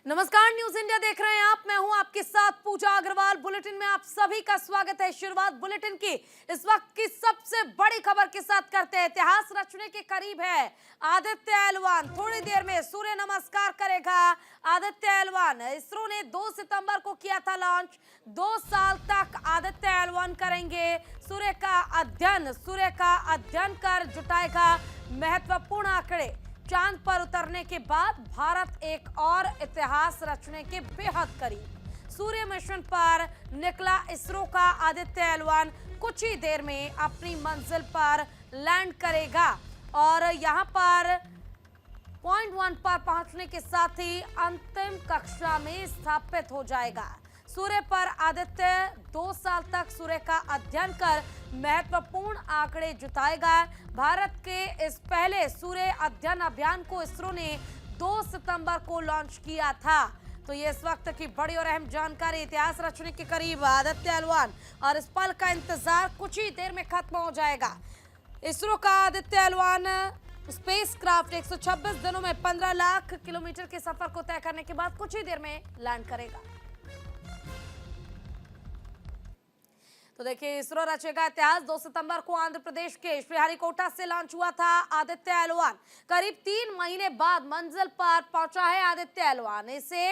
नमस्कार, news India देख रहे हैं आप। मैं हूं आपके साथ पूजा अग्रवाल। बुलेटिन में आप सभी का स्वागत है। शुरुआत बुलेटिन की इस वक्त की सबसे बड़ी खबर के साथ करते हैं। इतिहास रचने के करीब है आदित्य एल1। थोड़ी देर में सूर्य नमस्कार करेगा आदित्य एल1। इसरो ने 2 सितंबर को किया था लॉन्च। 2 साल तक आदित्य एल1 करेंगे सूर्य का अध्ययन कर जुटाएगा महत्वपूर्ण आंकड़े। चांद पर उतरने के बाद भारत एक और इतिहास रचने के बेहद करीब। सूर्य मिशन पर निकला इसरो का आदित्य एल1 कुछ ही देर में अपनी मंजिल पर लैंड करेगा और यहां पर पॉइंट 1 पर पहुंचने के साथ ही अंतिम कक्षा में स्थापित हो जाएगा। सूर्य पर आदित्य 2 साल तक सूर्य का अध्ययन कर महत्वपूर्ण आंकड़े जुटाएगा। भारत के इस पहले सूर्य अध्ययन अभियान को इसरो ने 2 सितंबर को लॉन्च किया था। तो ये इस वक्त की बड़ी और अहम जानकारी। इतिहास रचने के करीब आदित्य एल1 और इस पल का इंतजार कुछ ही देर में खत्म हो जाएगा। इसरो का आदित्य एल1 स्पेसक्राफ्ट 126 दिनों में 15 लाख किलोमीटर के सफर को तय करने के बाद कुछ ही देर में लैंड करेगा। तो देखिए, इसरो रचेगा इतिहास। 2 सितंबर को आंध्र प्रदेश के श्रीहरिकोटा से लॉन्च हुआ था आदित्य एल1। करीब 3 महीने बाद मंजिल पर पहुंचा है आदित्य एल1। इसे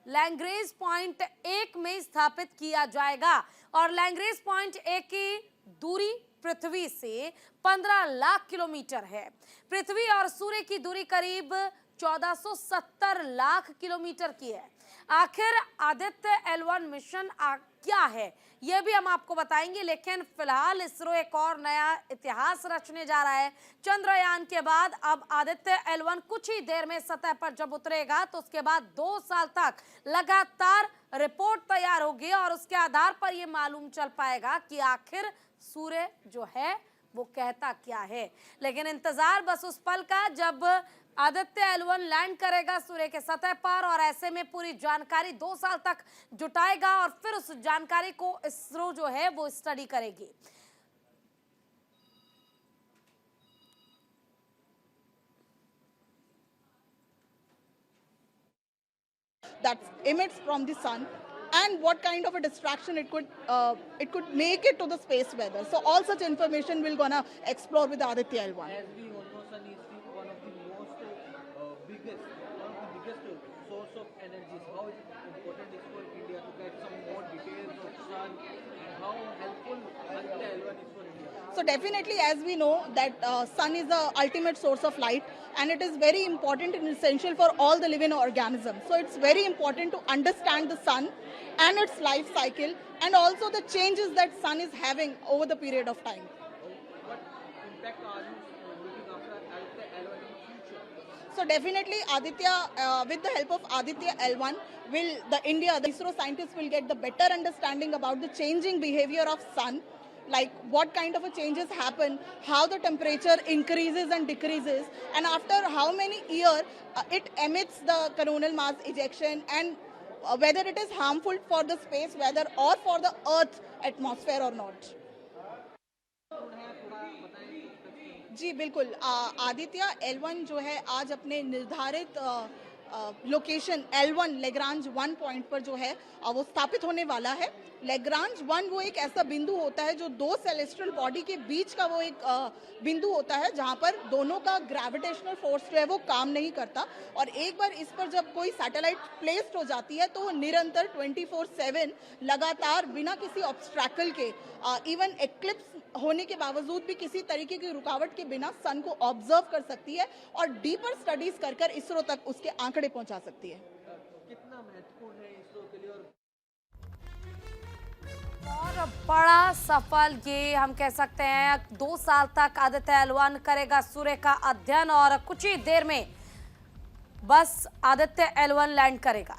लैग्रेंज पॉइंट 1 में स्थापित किया जाएगा और लैग्रेंज पॉइंट 1 की दूरी पृथ्वी से 15 लाख किलोमीटर है। पृथ्वी और सूर्य की दूरी करीब 1470 लाख किलोमीटर की है। आखिर आदित्य एल1 मिशन क्या है यह भी हम आपको बताएंगे, लेकिन फिलहाल इसरो एक और नया इतिहास रचने जा रहा है। चंद्रयान के बाद अब आदित्य एल1 कुछ ही देर में सतह पर जब उतरेगा तो उसके बाद 2 साल तक लगातार रिपोर्ट तैयार होगी और उसके आधार पर यह मालूम चल पाएगा कि आखिर सूर्य जो है वो कहता क्या है। लेकिन इंतजार बस उस पल का जब आदित्य एल1 लैंड करेगा सूर्य के सतह पर और ऐसे में पूरी जानकारी 2 साल तक जुटाएगा और फिर उस जानकारी को इसरो जो है वो स्टडी करेगी। that emits from the sun and what kind of a distraction it could make it to the space weather. So all such information we're gonna explore with Aditya L1. As we all know, sun is one of the biggest source of energies. How is it important is for India to get some more details of sun and how helpful Aditya L1 is for India? So definitely, as we know that sun is the ultimate source of light and it is very important and essential for all the living organisms. So it's very important to understand the sun and its life cycle and also the changes that sun is having over the period of time. What impact are you looking after Aditya L1 in future? So definitely Aditya, with the help of Aditya L1, the ISRO scientists will get the better understanding about the changing behavior of sun, like what kind of a changes happen, how the temperature increases and decreases, and after how many years it emits the coronal mass ejection, and whether it is harmful for the space weather or for the Earth atmosphere or not. जी बिल्कुल, Aditya L1 जो है आज अपने निर्धारित location L1 Lagrange 1 point पर जो है वो स्थापित होने वाला है। लेग्रांज 1 वो एक ऐसा बिंदु होता है जो 2 सेलेस्टियल बॉडी के बीच का वो एक बिंदु होता है जहां पर दोनों का ग्रेविटेशनल फोर्स जो है वो काम नहीं करता और एक बार इस पर जब कोई सैटेलाइट प्लेस्ड हो जाती है तो वो निरंतर 24/7 लगातार बिना किसी ऑब्स्ट्रैकल के इवन एक्लिप्स होने के बावजूद भी किसी तरीके की रुकावट के बिना सन को ऑब्जर्व कर सकती है और डीपर स्टडीज कर इसरो तक उसके आंकड़े पहुंचा सकती है। कितना महत्वपूर्ण है इसरो के लिए और बड़ा सफल ये हम कह सकते हैं। 2 साल तक आदित्य एल1 करेगा सूर्य का अध्ययन और कुछ ही देर में बस आदित्य एल1 लैंड करेगा।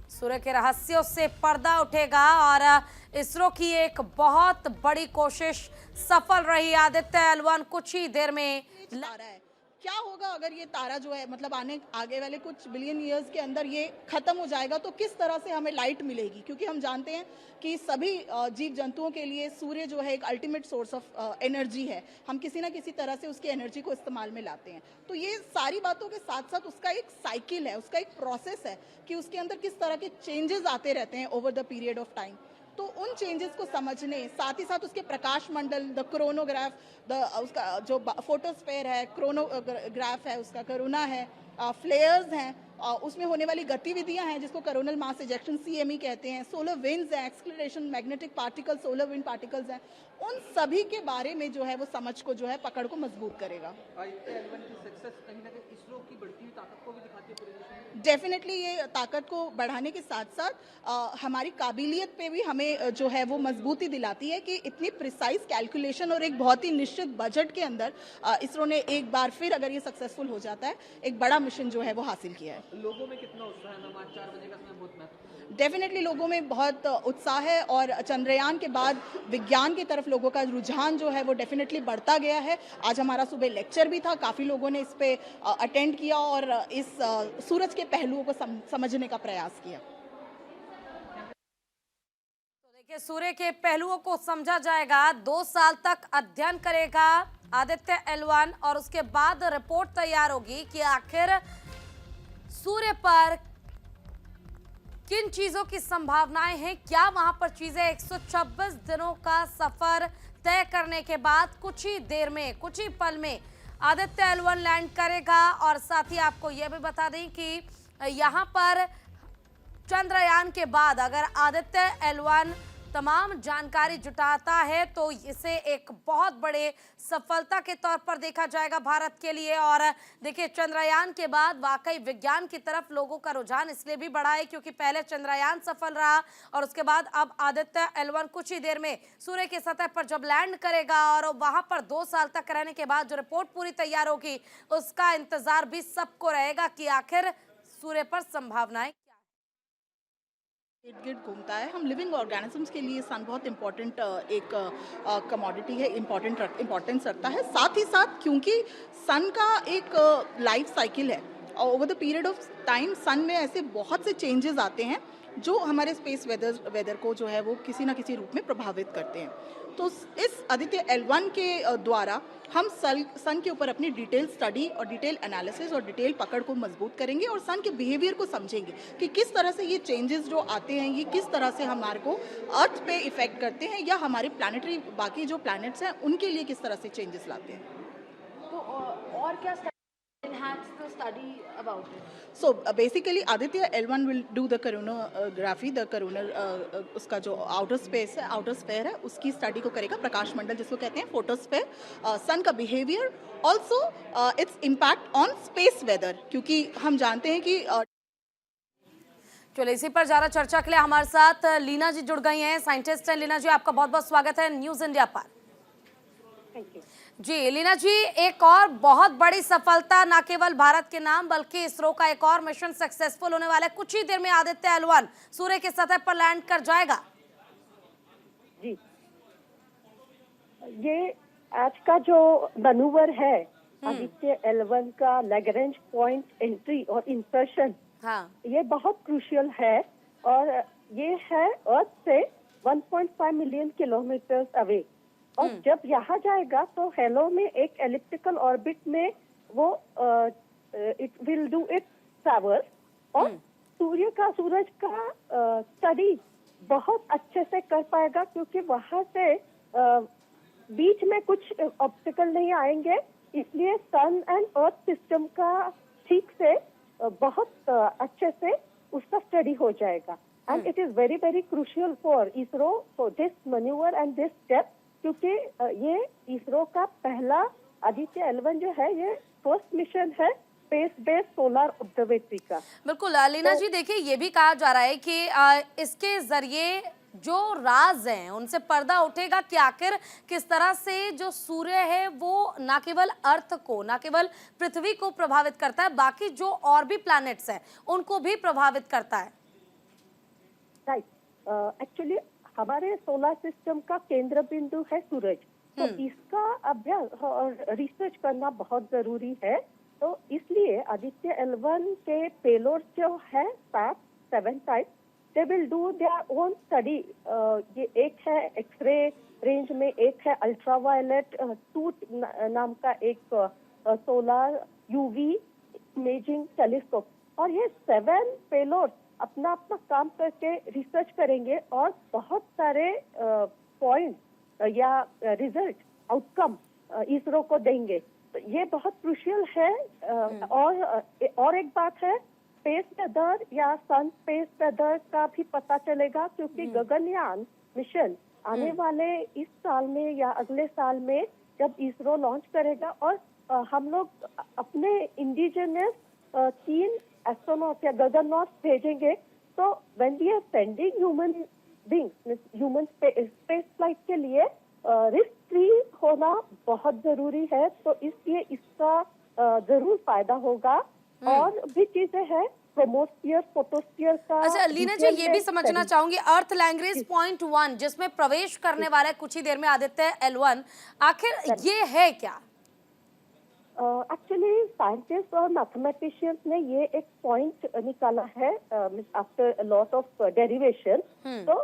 सूर्य के रहस्यों से पर्दा उठेगा और इसरो की एक बहुत बड़ी कोशिश सफल रही। आदित्य एल1 कुछ ही देर में आ रहा है क्या होगा अगर ये तारा जो है मतलब आगे वाले कुछ बिलियन ईयर्स के अंदर ये खत्म हो जाएगा तो किस तरह से हमें लाइट मिलेगी, क्योंकि हम जानते हैं कि सभी जीव जंतुओं के लिए सूर्य जो है एक अल्टीमेट सोर्स ऑफ एनर्जी है। हम किसी ना किसी तरह से उसकी एनर्जी को इस्तेमाल में लाते हैं। तो ये सारी बातों के साथ साथ उसका एक साइकिल है, उसका एक प्रोसेस है कि उसके अंदर किस तरह के चेंजेस आते रहते हैं over the period of time. तो उन चेंजेस को समझने, साथ ही साथ उसके प्रकाश मंडल, द क्रोनोग्राफ, उसका जो फोटोस्फेयर है, क्रोनोग्राफ है, उसका करोना है, फ्लेयर्स हैं, उसमें होने वाली गतिविधियां हैं जिसको करोनल मास इजेक्शन CME कहते हैं, सोलर विंड्स हैं, acceleration, magnetic particles, solar wind particles हैं, उन सभी के बारे में जो है वो समझ को जो है पकड़ को मजबूत करेगा। आदित्य L1 की सक्सेस कहीं ना कहीं इसरो की बढ़ती हुई ताकत को भी दिखाती है पूरे देश में। डेफिनेटली ये ताकत को बढ़ाने के साथ साथ हमारी काबिलियत पे भी हमें जो है वो मजबूती दिलाती है कि इतनी प्रिसाइज कैलकुलेशन और एक बहुत ही निश्चित बजट के अंदर इसरो ने एक बार फिर अगर ये सक्सेसफुल हो जाता है एक बड़ा मिशन जो है वो हासिल किया है। लोगों में कितना उत्साह है मैम? आज 4 बजे का समय बहुत महत्वपूर्ण है। डेफिनेटली लोगों में बहुत उत्साह है और चंद्रयान के बाद विज्ञान की तरफ लोगों का रुझान जो है वो डेफिनेटली बढ़ता गया है। आज हमारा सुबह लेक्चर भी था, काफ़ी लोगों ने इस पे अटेंड किया और इस सूरज के पहलुओं को समझने का प्रयास किया। तो देखिए, सूर्य के पहलुओं को समझा जाएगा, 2 साल तक अध्ययन करेगा आदित्य L1 और उसके बाद रिपोर्ट तैयार होगी कि आखिर सूर्य पर किन चीजों की संभावनाएं हैं, क्या वहां पर चीजें 126 दिनों का सफर तय करने के बाद कुछ ही देर में, कुछ ही पल में आदित्य L1 लैंड करेगा। और साथ ही आपको यह भी बता दें कि यहां पर चंद्रयान के बाद अगर आदित्य L1 तमाम जानकारी जुटाता है तो इसे एक बहुत बड़े सफलता के तौर पर देखा जाएगा भारत के लिए। और देखिए, चंद्रयान के बाद वाकई विज्ञान की तरफ लोगों का रुझान इसलिए भी बढ़ा है क्योंकि पहले चंद्रयान सफल रहा और उसके बाद अब आदित्य L1 कुछ ही देर में सूर्य की सतह पर जब लैंड करेगा और वहां पर 2 साल तक रहने के बाद जो रिपोर्ट पूरी तैयार होगी उसका इंतजार भी सबको रहेगा कि आखिर सूर्य पर संभावनाएं इर्द गिर्द घूमता है। हम लिविंग ऑर्गेनिजम्स के लिए सन बहुत इम्पोर्टेंट एक कमोडिटी है, इम्पोर्टेंस रखता है। साथ ही साथ क्योंकि सन का एक लाइफ साइकिल है, over the period of time sun में ऐसे बहुत से चेंजेस आते हैं जो हमारे स्पेस वेदर को जो है वो किसी ना किसी रूप में प्रभावित करते हैं। तो इस आदित्य L1 के द्वारा हम सन के ऊपर अपनी डिटेल स्टडी और डिटेल एनालिसिस और डिटेल पकड़ को मजबूत करेंगे और सन के बिहेवियर को समझेंगे कि किस तरह से ये चेंजेस जो आते हैं ये किस तरह से हमारे को अर्थ पे इफेक्ट करते हैं या हमारे प्लानिटरी बाकी जो प्लैनेट्स हैं उनके लिए किस तरह से चेंजेस लाते हैं। तो और क्या enhance the study about it? So basically Aditya L1 will do the coronography, the coronal उसका जो आउटर स्पेस है, आउटर स्फेयर है, उसकी स्टडी को करेगा। प्रकाश मंडल जिसको कहते हैं, फोटोस्फेयर, सन का behaviour, also its impact on space weather, क्योंकि हम जानते हैं कि चलिए, इसी पर ज्यादा चर्चा के लिए हमारे साथ लीना जी जुड़ गई हैं, साइंटिस्ट हैं। लीना जी, आपका बहुत बहुत स्वागत है न्यूज इंडिया पर। जी लीना जी, एक और बहुत बड़ी सफलता न केवल भारत के नाम बल्कि इसरो का एक और मिशन सक्सेसफुल होने वाला है। कुछ ही देर में आदित्य L1 सूर्य की सतह पर लैंड कर जाएगा। जी, ये आज का जो मैनूवर है आदित्य L1 का लैग्रेंज पॉइंट एंट्री और इंसर्शन, हाँ, ये बहुत क्रूशियल है और ये है अर्थ से 1.5 मिलियन किलोमीटर अवे। और जब यहाँ जाएगा तो हेलो में एक एलिप्टिकल ऑर्बिट में वो it will do it travel और सूरज का स्टडी बहुत अच्छे से कर पाएगा, क्योंकि वहाँ से बीच में कुछ ऑब्स्टिकल नहीं आएंगे, इसलिए सन एंड अर्थ सिस्टम का ठीक से बहुत अच्छे से उसका स्टडी हो जाएगा। And it is very very crucial for ISRO for this manoeuvre and this step, क्योंकि ये इसरो का पहला आदित्य L1 जो है ये फर्स्ट मिशन है स्पेस बेस्ड सोलर ऑब्जर्वेटरी का। बिल्कुल लीना जी, देखिए ये भी कहा जा रहा है कि इसके जरिए जो राज हैं उनसे पर्दा उठेगा कि आखिर किस तरह से जो सूर्य है वो न केवल अर्थ को, न केवल पृथ्वी को प्रभावित करता है, बाकी जो और भी प्लैनेट्स हैं उनको भी प्रभावित करता है। राइट, एक्चुअली हमारे सोलर सिस्टम का केंद्र बिंदु है सूरज, तो इसका अभ्यास और रिसर्च करना बहुत जरूरी है। तो इसलिए आदित्य L1 के पेलोड जो है 7 type, they will do their own study. ये एक है एक्सरे रेंज में, एक है अल्ट्रावायलेट टूट नाम का एक सोलर यूवी इमेजिंग टेलीस्कोप, और ये 7 पेलोड अपना अपना काम करके रिसर्च करेंगे और बहुत सारे पॉइंट या रिजल्ट आउटकम इसरो को देंगे। तो ये बहुत क्रूशियल है। और एक बात है, स्पेस वेदर या सन स्पेस वेदर का भी पता चलेगा, क्योंकि गगनयान मिशन आने वाले इस साल में या अगले साल में जब इसरो लॉन्च करेगा, और हम लोग अपने इंडिजिनस 3 एस्ट्रोनॉट या गगननॉट भेजेंगे, तो when we are sending human beings, human space flight के लिए रिस्क फ्री होना बहुत जरूरी है। तो इसलिए इसका जरूर फायदा होगा। और भी चीजें हैं, क्रोमोस्फीयर, फोटोस्फीयर का। अच्छा लीना जी, ये भी समझना चाहूंगी, अर्थ लैंग्वेज पॉइंट 1 जिसमें प्रवेश करने वाला है कुछ ही देर में आदित्य L1, आखिर ये है क्या? एक्चुअली साइंटिस्ट और मैथमेटिशियंस ने ये एक पॉइंट निकाला है आफ्टर लॉट ऑफ डेरिवेशन। तो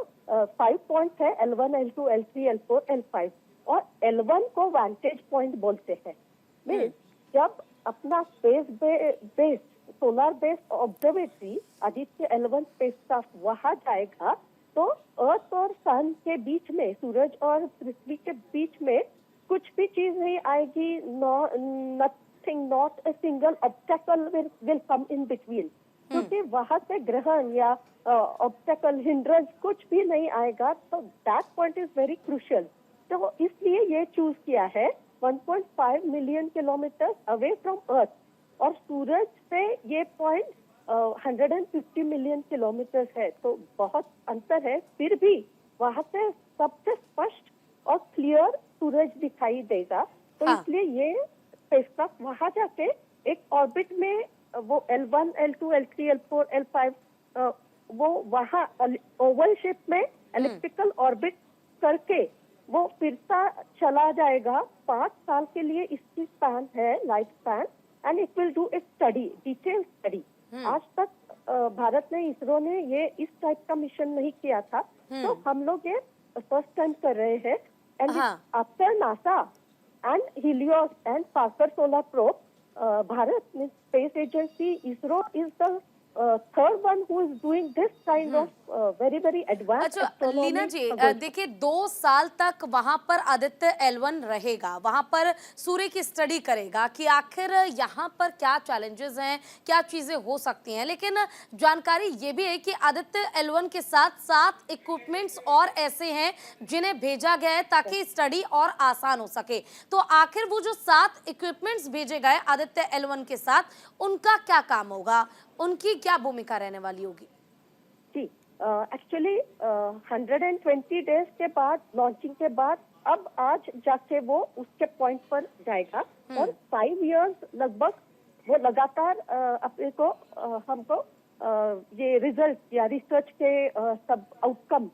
5 पॉइंट्स है, L1, L2, L3, L4, L5, और L1 को वांटेज पॉइंट बोलते हैं। मीन्स जब अपना space based solar based observatory Aditya L1 spacecraft वहां जाएगा, तो अर्थ और सन के बीच में, सूरज और पृथ्वी के बीच में कुछ भी चीज नहीं आएगी, nothing, not a single obstacle will come in between, क्योंकि वहां से ग्रहण या ऑब्स्टेकल, हिंड्रेंस कुछ भी नहीं आएगा। तो that point is very crucial. तो इसलिए ये चूज किया है 1.5 मिलियन किलोमीटर अवे फ्रॉम अर्थ, और सूरज से ये पॉइंट 150 मिलियन किलोमीटर है। तो बहुत अंतर है, फिर भी वहां से सबसे स्पष्ट और क्लियर सूरज दिखाई देगा। तो इसलिए ये स्पेसक्राफ्ट वहां जाके एक ऑर्बिट में, वो L1, L2, L3, L4, L5, वो वहां ओवल शेप में एलिप्टिकल ऑर्बिट करके वो फिरता चला जाएगा। 5 साल के लिए इसकी स्पैन है, life span, and it will do a study, detail study. आज तक भारत ने, इसरो ने ये इस टाइप का मिशन नहीं किया था, तो हम लोग ये फर्स्ट टाइम कर रहे हैं। And after NASA and Helios and Parker solar probe, Bharat space agency ISRO is the third one who is doing this kind of very advanced अच्छा लीना जी, देखिए 2 साल तक वहां पर आदित्य L1 रहेगा, वहां पर सूर्य की स्टडी करेगा कि आखिर यहाँ पर क्या चैलेंजेस हैं, क्या चीजें हो सकती हैं। लेकिन जानकारी ये भी है कि आदित्य L1 के साथ 7 इक्विपमेंट्स और ऐसे हैं जिन्हें भेजा गया है ताकि स्टडी और आसान हो सके। तो आखिर वो जो 7 इक्विपमेंट्स भेजे गए आदित्य L1 के साथ, उनका क्या काम होगा, उनकी क्या भूमिका रहने वाली होगी? जी, एक्चुअली 120 डेज के बाद, लॉन्चिंग के बाद, अब आज जाके वो उसके पॉइंट पर जाएगा, और 5 इयर्स लगभग वो लगातार अपने को हमको ये रिजल्ट या रिसर्च के सब आउटकम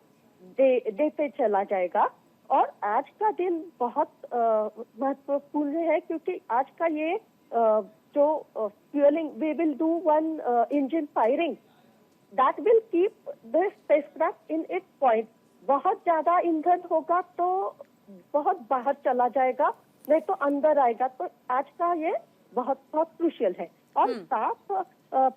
देते चला जाएगा। और आज का दिन बहुत महत्वपूर्ण है, क्योंकि आज का ये जो fueling, we will do one engine firing that will keep this spacecraft in its point. बहुत ज्यादा ईंधन होगा तो बहुत बाहर चला जाएगा, नहीं तो अंदर आएगा। तो आज का ये बहुत क्रूशियल है। और 7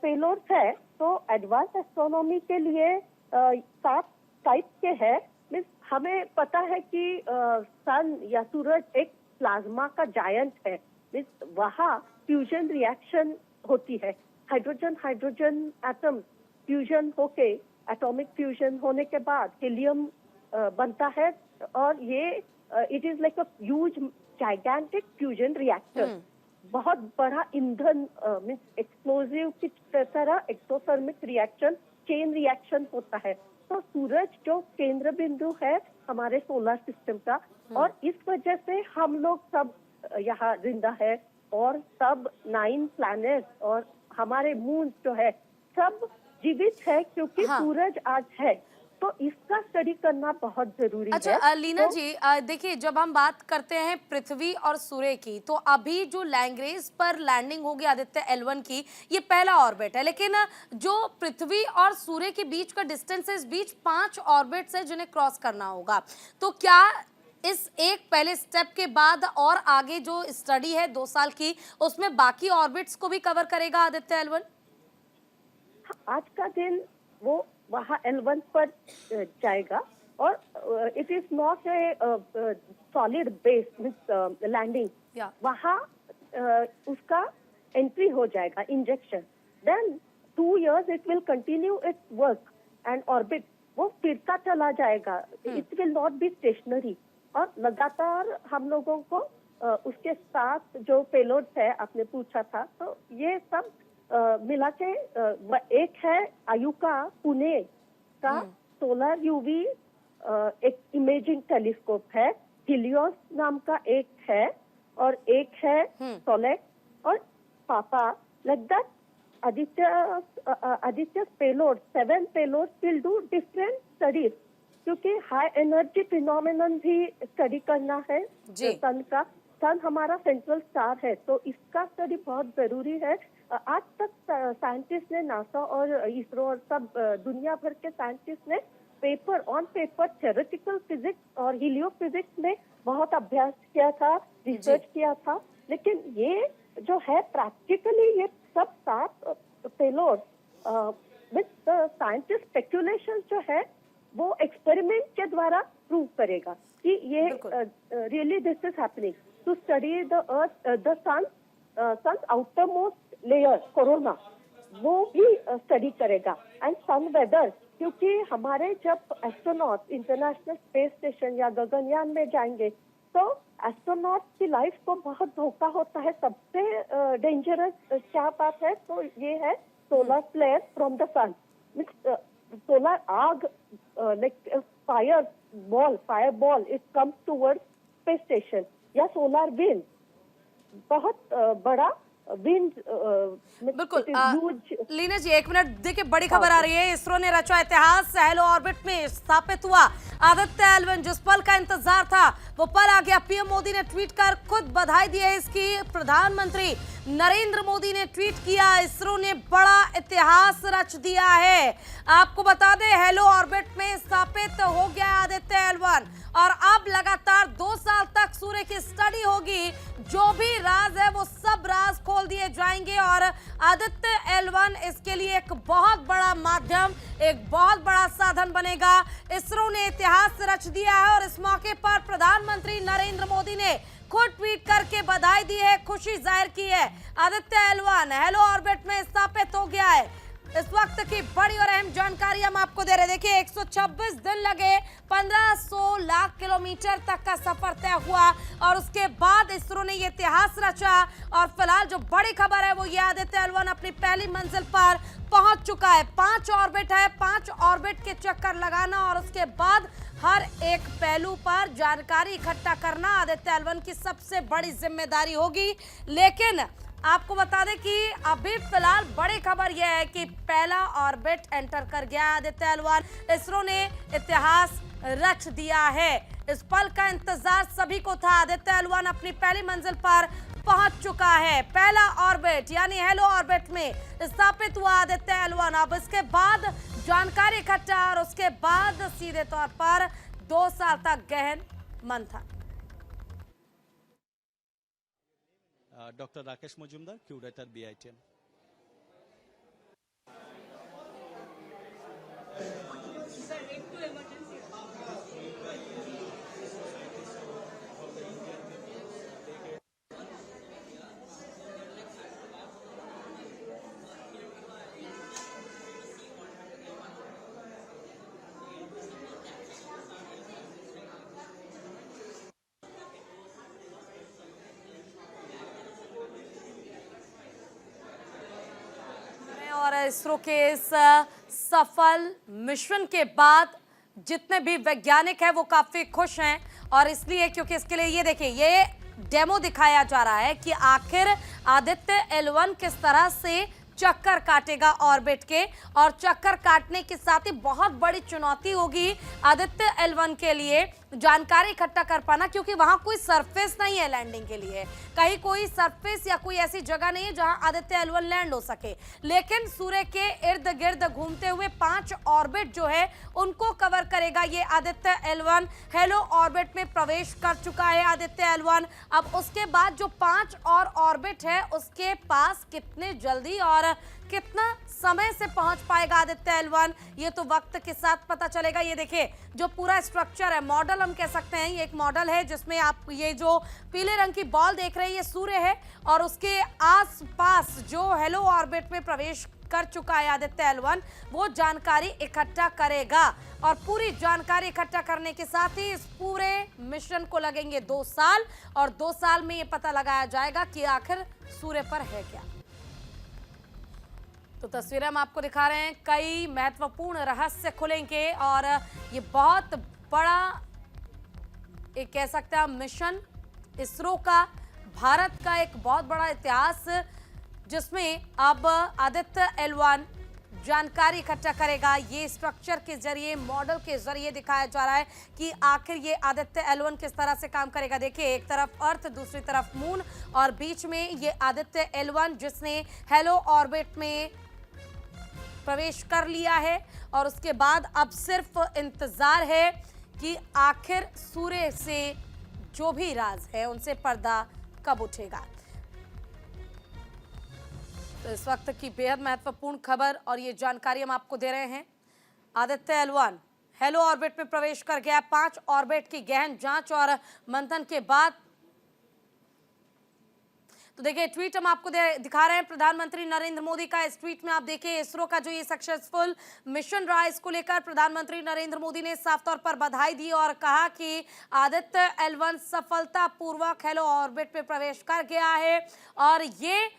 पेलोड्स है, तो एडवांस एस्ट्रोनॉमी के लिए 7 टाइप के हैं। मीन्स हमें पता है कि सन या सूरज एक प्लाज्मा का जायंट है। मीन्स वहाँ फ्यूजन रिएक्शन होती है, हाइड्रोजन एटम फ्यूजन होके, एटॉमिक फ्यूजन होने के बाद हीलियम बनता है, और ये it is like a huge gigantic fusion reactor. बहुत बड़ा ईंधन, मीन्स एक्सप्लोजिव की तरह एक्सोथर्मिक रिएक्शन, चेन रिएक्शन होता है। तो सूरज जो केंद्र बिंदु है हमारे सोलर सिस्टम का, और इस वजह से हम लोग सब यहाँ जिंदा है, और सब 9 प्लैनेट्स और हमारे मून जो है सब जीवित है, क्योंकि सूरज आज है। तो इसका स्टडी करना बहुत जरूरी है। अच्छा लीना तो जी, देखिए जब हम बात करते हैं पृथ्वी और सूर्य की, तो अभी जो लैंग्रेज पर लैंडिंग होगी आदित्य L1 की, ये पहला ऑर्बिट है, लेकिन जो पृथ्वी और सूर्य के बीच का डिस्टेंस है, इस बीच 5 ऑर्बिट्स है जिन्हें क्रॉस करना होगा। तो क्या इस एक पहले स्टेप के बाद और आगे जो स्टडी है 2 साल की, उसमें बाकी ऑर्बिट्स को भी कवर करेगा आदित्य L1? आज का दिन वो वहाँ L1 पर जाएगा और it is not a solid base means landing, या वहाँ उसका एंट्री हो जाएगा injection, then 2 years it will continue its work and orbit, वो फिरता चला जाएगा, it will not be stationary. और लगातार हम लोगों को उसके साथ जो पेलोड्स है, आपने पूछा था, तो ये सब मिला के एक है आयुका पुणे का सोलर यूवी एक इमेजिंग टेलीस्कोप है, हिलियोस नाम का एक है, और एक है सोलेक्स और पापा, like that Aditya payload 7 payloads will do different studies, क्योंकि हाई एनर्जी फिनोमेनन भी स्टडी करना है सन का। सन हमारा सेंट्रल स्टार है, तो इसका स्टडी बहुत जरूरी है। आज तक साइंटिस्ट ने, नासा और इसरो और सब दुनिया भर के साइंटिस्ट ने ऑन पेपर थ्योरेटिकल फिजिक्स और हीलियो फिजिक्स में बहुत अभ्यास किया था, रिसर्च किया था, लेकिन ये जो है प्रैक्टिकली ये सब 7 पेलोड विद साइंटिस्ट स्पेक्युलेशन जो है वो एक्सपेरिमेंट के द्वारा प्रूव करेगा कि ये really this is happening to study the earth, the sun outer most layer corona, वो भी स्टडी करेगा, एंड सन वेदर, क्योंकि हमारे जब एस्ट्रोनॉट इंटरनेशनल स्पेस स्टेशन या गगनयान में जाएंगे तो एस्ट्रोनॉट की लाइफ को बहुत धोखा होता है। सबसे डेंजरस क्या बात है, तो ये है solar flare from the sun, solar आग, like fire ball it comes towards space station, या सोलर विंड, बहुत बड़ा विंड। बिल्कुल लीना जी, 1 मिनट, देखिए बड़ी खबर आ रही है, इसरो ने रचा इतिहास, हेलो ऑर्बिट में स्थापित हुआ आदित्य L1। जिस पल का इंतजार था वो पल आ गया। पीएम मोदी ने ट्वीट कर खुद बधाई दी है इसकी। प्रधानमंत्री नरेंद्र मोदी ने ट्वीट किया, इसरो ने बड़ा इतिहास रच दिया है। आपको बता दें, हेलो ऑर्बिट में स्थापित हो गया आदित्य L1 और अब लगातार 2 साल तक सूर्य की स्टडी होगी। जो भी राज है वो सब राज खोल दिए जाएंगे और आदित्य L1 इसके लिए एक बहुत बड़ा माध्यम, एक बहुत बड़ा साधन बनेगा। इसरो ने इतिहास रच दिया है और इस मौके पर प्रधानमंत्री नरेंद्र मोदी ने खुद ट्वीट करके बधाई दी है, खुशी जाहिर की है। आदित्य L1 हेलो ऑर्बिट में स्थापित हो गया है। इस वक्त की बड़ी और अहम जानकारी हम आपको दे रहे हैं। देखिए 126 दिन लगे, 1500 लाख किलोमीटर तक का सफर तय हुआ और उसके बाद इसरो ने ये इतिहास रचा। और फिलहाल जो बड़ी खबर है वो ये, आदित्य L1 अपनी पहली मंजिल पर पहुंच चुका है। 5 ऑर्बिट है, 5 ऑर्बिट के चक्कर लगाना और उसके बाद हर एक पहलू पर जानकारी इकट्ठा करना आदित्य L1 की सबसे बड़ी जिम्मेदारी होगी। लेकिन आपको बता दें कि अभी फिलहाल बड़ी खबर यह है कि पहला ऑर्बिट एंटर कर गया आदित्य L1। इसरो ने इतिहास रच दिया है। इस पल का इंतजार सभी को था। आदित्य L1 अपनी पहली मंजिल पर पहुंच चुका है। पहला ऑर्बिट यानी हेलो ऑर्बिट में स्थापित हुआ आदित्य L1। अब इसके बाद जानकारी इकट्ठा और उसके बाद सीधे तौर पर 2 साल तक गहन मंथन। Dr. Rakesh Majumdar, curator BITM. और इसरो के इस सफल मिशन के बाद जितने भी वैज्ञानिक हैं वो काफी खुश हैं और इसलिए क्योंकि इसके लिए ये देखिए, ये डेमो दिखाया जा रहा है कि आखिर आदित्य L1 किस तरह से चक्कर काटेगा ऑर्बिट के, और चक्कर काटने के साथ ही बहुत बड़ी चुनौती होगी आदित्य L1 के लिए जानकारी इकट्ठा कर पाना, क्योंकि वहां कोई सरफेस नहीं है लैंडिंग के लिए, कहीं कोई सरफेस या कोई ऐसी जगह नहीं है जहां आदित्य L1 लैंड हो सके। लेकिन सूर्य के इर्द गिर्द घूमते हुए 5 ऑर्बिट जो है उनको कवर करेगा ये आदित्य L1। हेलो ऑर्बिट में प्रवेश कर चुका है आदित्य L1। अब उसके बाद जो 5 और ऑर्बिट है उसके पास कितने जल्दी और कितना समय से पहुंच पाएगा आदित्य L1, ये तो वक्त के साथ पता चलेगा। ये देखिए जो पूरा स्ट्रक्चर है, मॉडल हम कह सकते हैं, ये एक मॉडल है जिसमें आप ये जो पीले रंग की बॉल देख रहे हैं ये सूर्य है, और उसके आसपास जो हेलो ऑर्बिट में प्रवेश कर चुका है आदित्य L1 वो जानकारी इकट्ठा करेगा। और पूरी जानकारी इकट्ठा करने के साथ ही इस पूरे मिशन को लगेंगे 2 साल, और 2 साल में ये पता लगाया जाएगा कि आखिर सूर्य पर है क्या। तो तस्वीरें हम आपको दिखा रहे हैं, कई महत्वपूर्ण रहस्य खुलेंगे, और ये बहुत बड़ा एक कह सकते हैं मिशन इसरो का, भारत का एक बहुत बड़ा इतिहास, जिसमें अब आदित्य L1 जानकारी इकट्ठा करेगा। ये स्ट्रक्चर के जरिए, मॉडल के जरिए दिखाया जा रहा है कि आखिर ये आदित्य L1 किस तरह से काम करेगा। देखिए एक तरफ अर्थ, दूसरी तरफ मून, और बीच में ये आदित्य L1 जिसने हेलो ऑर्बिट में प्रवेश कर लिया है, और उसके बाद अब सिर्फ इंतजार है कि आखिर सूर्य से जो भी राज है उनसे पर्दा कब उठेगा। तो इस वक्त की बेहद महत्वपूर्ण खबर और ये जानकारी हम आपको दे रहे हैं। आदित्य L1 हेलो ऑर्बिट में प्रवेश कर गया। 5 ऑर्बिट की गहन जांच और मंथन के बाद, तो देखिए ट्वीट हम आपको दिखा रहे हैं प्रधानमंत्री नरेंद्र मोदी का। इस ट्वीट में आप देखिए इसरो का जो ये सक्सेसफुल मिशन रहा, इसको लेकर प्रधानमंत्री नरेंद्र मोदी ने साफ तौर पर बधाई दी और कहा कि आदित्य L1 सफलतापूर्वक हेलो ऑर्बिट में प्रवेश कर गया है, और ये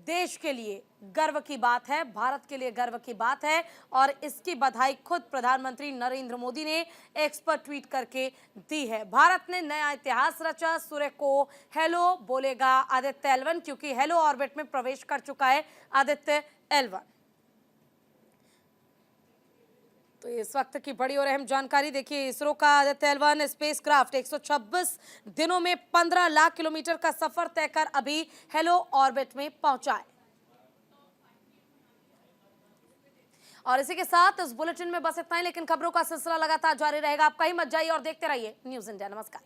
देश के लिए गर्व की बात है, भारत के लिए गर्व की बात है, और इसकी बधाई खुद प्रधानमंत्री नरेंद्र मोदी ने एक्स पर ट्वीट करके दी है। भारत ने नया इतिहास रचा, सूर्य को हेलो बोलेगा आदित्य L1, क्योंकि हेलो ऑर्बिट में प्रवेश कर चुका है आदित्य L1। तो इस वक्त की बड़ी और अहम जानकारी देखिए, इसरो का आदित्य L1 स्पेसक्राफ्ट 126 दिनों में 15 लाख किलोमीटर का सफर तय कर अभी हेलो ऑर्बिट में पहुंचा है। और इसी के साथ इस बुलेटिन में बस इतना ही, लेकिन खबरों का सिलसिला लगातार जारी रहेगा। आप कहीं मत जाइए और देखते रहिए न्यूज़ इंडिया। नमस्कार।